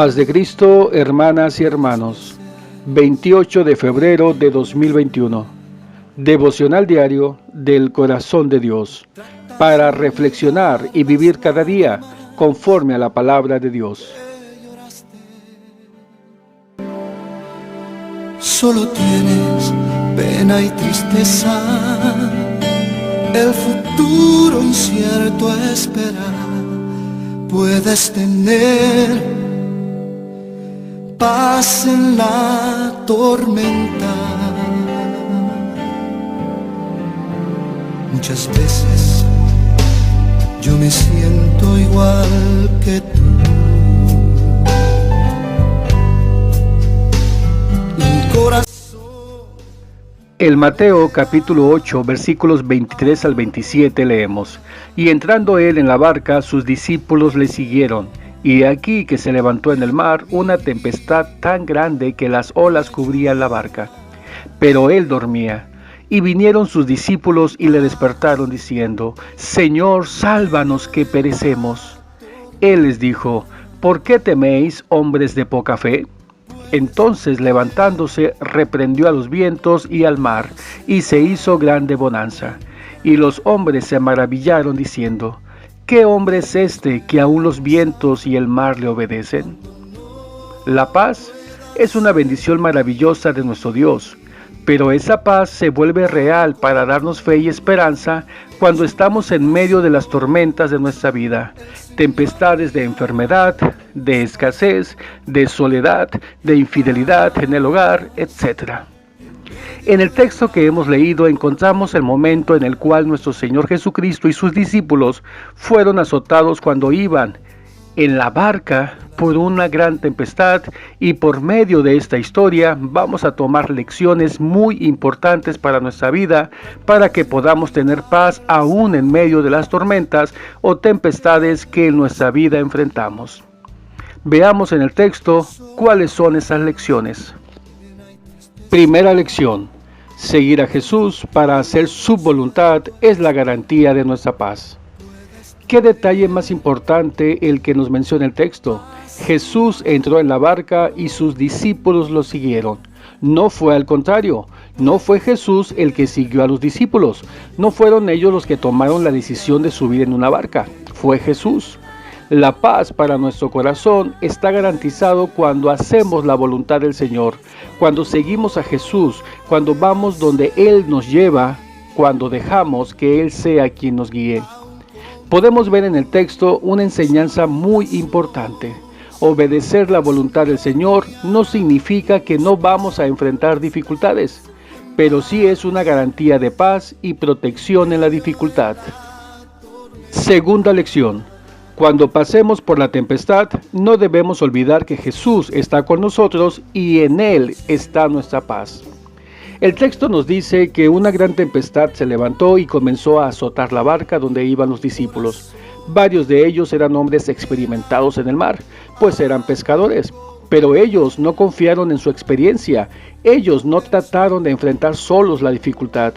Paz de Cristo, hermanas y hermanos. 28 de febrero de 2021. Devocional diario del corazón de Dios, para reflexionar y vivir cada día conforme a la palabra de Dios. Solo tienes pena y tristeza, el futuro incierto a esperar. Puedes tener paz en la tormenta. Muchas veces yo me siento igual que tú. En Mateo capítulo 8 versículos 23 al 27 leemos: Y entrando él en la barca, sus discípulos le siguieron. Y he aquí que se levantó en el mar una tempestad tan grande que las olas cubrían la barca. Pero él dormía. Y vinieron sus discípulos y le despertaron diciendo: Señor, sálvanos que perecemos. Él les dijo: ¿Por qué teméis, hombres de poca fe? Entonces, levantándose, reprendió a los vientos y al mar, y se hizo grande bonanza. Y los hombres se maravillaron, diciendo: ¿Qué hombre es este que aún los vientos y el mar le obedecen? La paz es una bendición maravillosa de nuestro Dios, pero esa paz se vuelve real para darnos fe y esperanza cuando estamos en medio de las tormentas de nuestra vida, tempestades de enfermedad, de escasez, de soledad, de infidelidad en el hogar, etc. En el texto que hemos leído encontramos el momento en el cual nuestro Señor Jesucristo y sus discípulos fueron azotados cuando iban en la barca por una gran tempestad, y por medio de esta historia vamos a tomar lecciones muy importantes para nuestra vida, para que podamos tener paz aún en medio de las tormentas o tempestades que en nuestra vida enfrentamos. Veamos en el texto cuáles son esas lecciones. Primera lección: seguir a Jesús para hacer su voluntad es la garantía de nuestra paz. ¿Qué detalle más importante el que nos menciona el texto? Jesús entró en la barca y sus discípulos lo siguieron. No fue al contrario, no fue Jesús el que siguió a los discípulos, no fueron ellos los que tomaron la decisión de subir en una barca, fue Jesús. La paz para nuestro corazón está garantizado cuando hacemos la voluntad del Señor, cuando seguimos a Jesús, cuando vamos donde Él nos lleva, cuando dejamos que Él sea quien nos guíe. Podemos ver en el texto una enseñanza muy importante. Obedecer la voluntad del Señor no significa que no vamos a enfrentar dificultades, pero sí es una garantía de paz y protección en la dificultad. Segunda lección: cuando pasemos por la tempestad, no debemos olvidar que Jesús está con nosotros y en Él está nuestra paz. El texto nos dice que una gran tempestad se levantó y comenzó a azotar la barca donde iban los discípulos. Varios de ellos eran hombres experimentados en el mar, pues eran pescadores, pero ellos no confiaron en su experiencia, ellos no trataron de enfrentar solos la dificultad.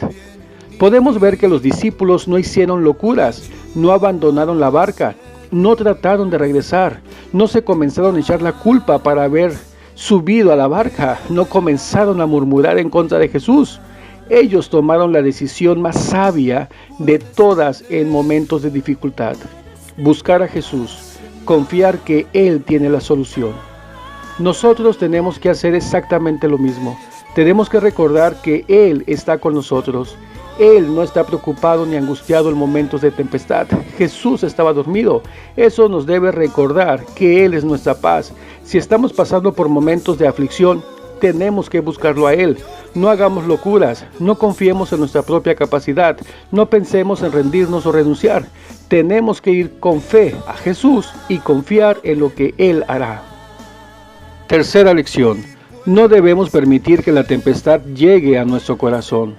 Podemos ver que los discípulos no hicieron locuras, no abandonaron la barca, no trataron de regresar, no se comenzaron a echar la culpa para haber subido a la barca, no comenzaron a murmurar en contra de Jesús. Ellos tomaron la decisión más sabia de todas en momentos de dificultad: buscar a Jesús, confiar que Él tiene la solución. Nosotros tenemos que hacer exactamente lo mismo. Tenemos que recordar que Él está con nosotros. Él no está preocupado ni angustiado en momentos de tempestad. Jesús estaba dormido. Eso nos debe recordar que Él es nuestra paz. Si estamos pasando por momentos de aflicción, tenemos que buscarlo a Él. No hagamos locuras, no confiemos en nuestra propia capacidad, no pensemos en rendirnos o renunciar. Tenemos que ir con fe a Jesús y confiar en lo que Él hará. Tercera lección: no debemos permitir que la tempestad llegue a nuestro corazón.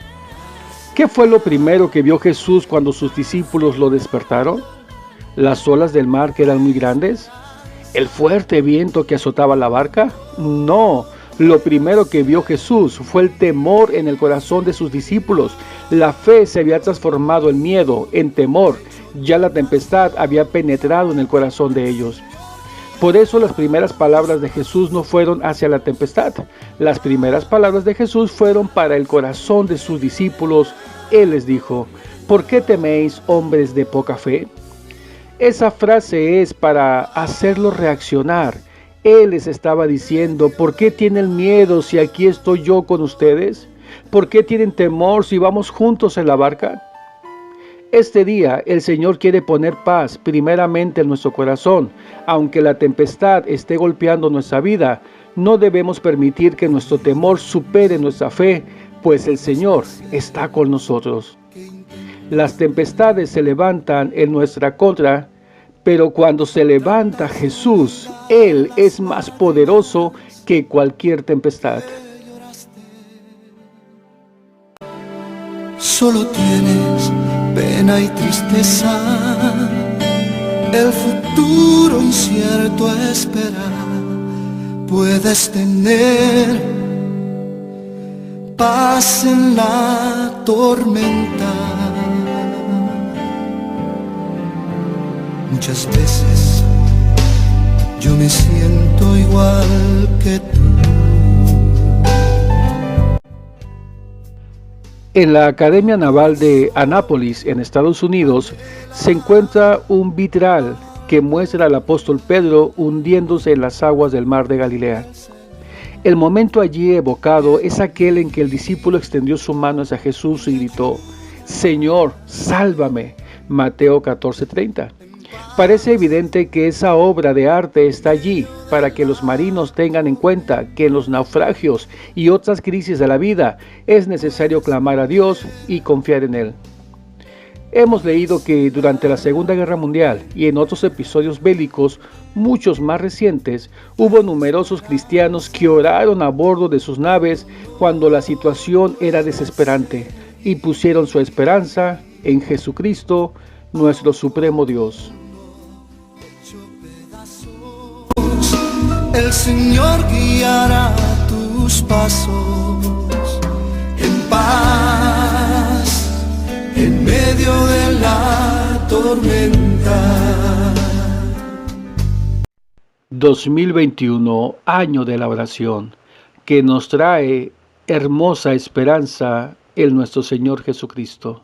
¿Qué fue lo primero que vio Jesús cuando sus discípulos lo despertaron? ¿Las olas del mar que eran muy grandes? ¿El fuerte viento que azotaba la barca? No, lo primero que vio Jesús fue el temor en el corazón de sus discípulos. La fe se había transformado en miedo, en temor. Ya la tempestad había penetrado en el corazón de ellos. Por eso las primeras palabras de Jesús no fueron hacia la tempestad. Las primeras palabras de Jesús fueron para el corazón de sus discípulos. Él les dijo: ¿por qué teméis, hombres de poca fe? Esa frase es para hacerlos reaccionar. Él les estaba diciendo: ¿por qué tienen miedo si aquí estoy yo con ustedes? ¿Por qué tienen temor si vamos juntos en la barca? Este día el Señor quiere poner paz primeramente en nuestro corazón. Aunque la tempestad esté golpeando nuestra vida, no debemos permitir que nuestro temor supere nuestra fe, pues el Señor está con nosotros. Las tempestades se levantan en nuestra contra, pero cuando se levanta Jesús, Él es más poderoso que cualquier tempestad. Solo tienes pena y tristeza, el futuro incierto espera. Puedes tener paz en la tormenta. Muchas veces yo me siento igual que tú. En la Academia Naval de Annapolis, en Estados Unidos, se encuentra un vitral que muestra al apóstol Pedro hundiéndose en las aguas del mar de Galilea. El momento allí evocado es aquel en que el discípulo extendió su mano hacia Jesús y gritó: «Señor, sálvame». Mateo 14:30. Parece evidente que esa obra de arte está allí para que los marinos tengan en cuenta que en los naufragios y otras crisis de la vida es necesario clamar a Dios y confiar en Él. Hemos leído que durante la Segunda Guerra Mundial y en otros episodios bélicos, muchos más recientes, hubo numerosos cristianos que oraron a bordo de sus naves cuando la situación era desesperante y pusieron su esperanza en Jesucristo, nuestro supremo Dios. El Señor guiará tus pasos en paz, en medio de la tormenta. 2021, año de la oración, que nos trae hermosa esperanza en nuestro Señor Jesucristo.